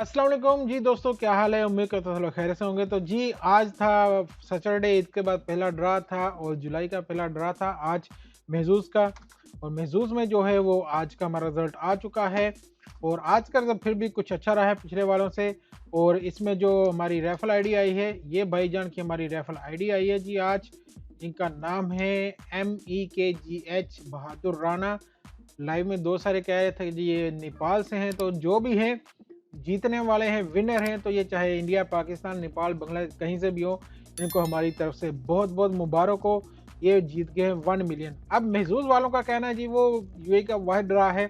अस्सलाम वालेकुम जी दोस्तों, क्या हाल है। उम्मीद करता हूं सब लोग खैर से होंगे। तो जी आज था सैटरडे, ईद के बाद पहला ड्रा था और जुलाई का पहला ड्रा था आज महजूज का। और महजूज में जो है वो आज का हमारा रिजल्ट आ चुका है। और आज का रिजल्ट फिर भी कुछ अच्छा रहा है पिछले वालों से। और इसमें जो हमारी रेफल आईडी आई है, ये भाईजान की हमारी रेफल आईडी आई है जी आज। इनका नाम है MEKGH बहादुर राणा। लाइव में दो सारे कह रहे थे जी ये नेपाल से हैं। तो जो भी हैं जीतने वाले हैं, विनर हैं, तो ये चाहे इंडिया, पाकिस्तान, नेपाल, बांग्लादेश कहीं से भी हो, इनको हमारी तरफ से बहुत बहुत मुबारक हो। ये जीत गए हैं 1 मिलियन। अब महजूज वालों का कहना है जी वो यूएई का वाहिद ड्रा है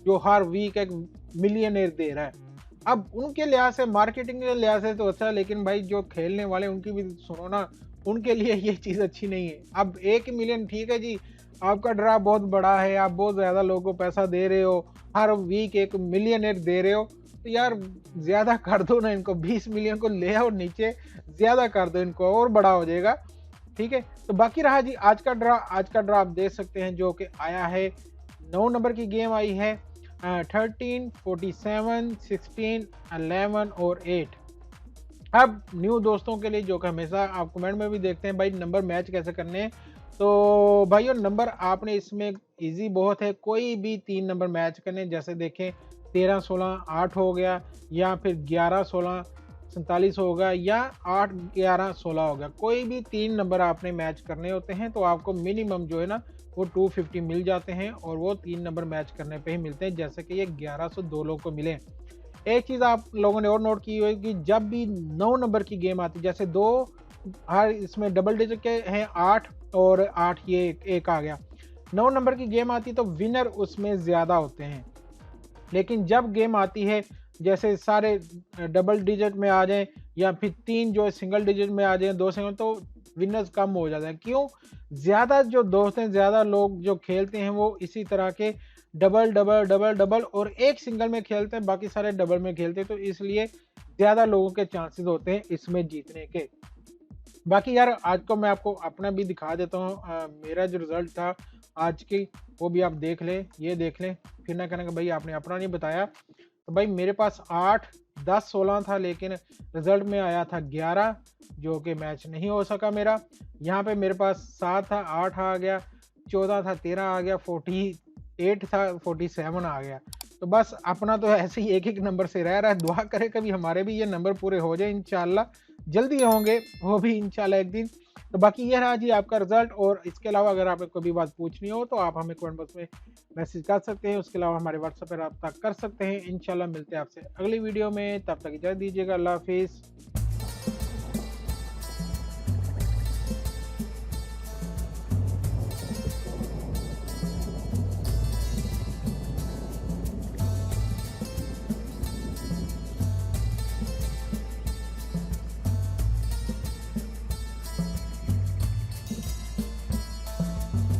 जो हर वीक एक मिलियनर दे रहा है। अब उनके लिहाज से, मार्केटिंग के लिहाज से तो अच्छा है, लेकिन भाई जो खेलने वाले उनकी भी सुनो ना, उनके लिए ये चीज़ अच्छी नहीं है। अब 1 मिलियन ठीक है जी, आपका ड्रा बहुत बड़ा है, आप बहुत ज़्यादा लोगों को पैसा दे रहे हो, हर वीक 1 मिलियनर दे रहे हो, तो यार ज़्यादा कर दो ना इनको। 20 मिलियन को ले आओ नीचे, ज़्यादा कर दो इनको और बड़ा हो जाएगा। ठीक है, तो बाकी रहा जी आज का ड्रा। आज का ड्रा आप देख सकते हैं जो कि आया है 9 नंबर की गेम आई है 13, 47, 16, 11 और 8। अब न्यू दोस्तों के लिए जो कि हमेशा आप कमेंट में भी देखते हैं भाई नंबर मैच कैसे करने हैं, तो भाइयों नंबर आपने इसमें इजी बहुत है। कोई भी 3 नंबर मैच करने, जैसे देखें 13 16 8 हो गया, या फिर 11 16 47 हो गया, या 8 11 16 हो गया। कोई भी 3 नंबर आपने मैच करने होते हैं तो आपको मिनिमम जो है ना वो 250 मिल जाते हैं, और वो 3 नंबर मैच करने पे ही मिलते हैं, जैसे कि ये 1102 लोग को मिले। एक चीज़ आप लोगों ने और नोट की होगी कि जब भी 9 नंबर की गेम आती है, जैसे दो हर इसमें डबल डिजिट के हैं 8 और 8 ये एक आ गया, 9 नंबर की गेम आती है तो विनर उसमें ज़्यादा होते हैं। लेकिन जब गेम आती है जैसे सारे डबल डिजिट में आ जाएं, या फिर 3 जो सिंगल डिजिट में आ जाएं, 2 सिंगल, तो विनर्स कम हो जाता है। क्यों? ज़्यादा जो दोस्त हैं, ज़्यादा लोग जो खेलते हैं वो इसी तरह के डबल डबल डबल डबल और एक सिंगल में खेलते हैं, बाकी सारे डबल में खेलते हैं, तो इसलिए ज़्यादा लोगों के चांसेस होते हैं इसमें जीतने के। बाकी यार आज को मैं आपको अपना भी दिखा देता हूँ। मेरा जो रिजल्ट था आज की वो भी आप देख लें, ये देख लें, फिर ना कहना कि भाई आपने अपना नहीं बताया। तो भाई मेरे पास 8 10 16 था, लेकिन रिजल्ट में आया था 11, जो कि मैच नहीं हो सका मेरा। यहाँ पे मेरे पास 7 था, 8 आ गया, 14 था, 13 आ गया, 48 था, 47 आ गया। तो बस अपना तो ऐसे ही एक एक नंबर से रह रहा है। दुआ करें कभी हमारे भी ये नंबर पूरे हो जाए इंशाल्लाह, जल्दी होंगे वो भी इंशाल्लाह एक दिन। तो बाकी ये रहा जी आपका रिजल्ट। और इसके अलावा अगर आपको कोई भी बात पूछनी हो तो आप हमें कमेंट बॉक्स में मैसेज कर सकते हैं। उसके अलावा हमारे व्हाट्सएप पर रब्ता कर सकते हैं। इंशाल्लाह मिलते हैं आपसे अगली वीडियो में, तब तक इजाज़त दीजिएगा। अल्लाह हाफिज़।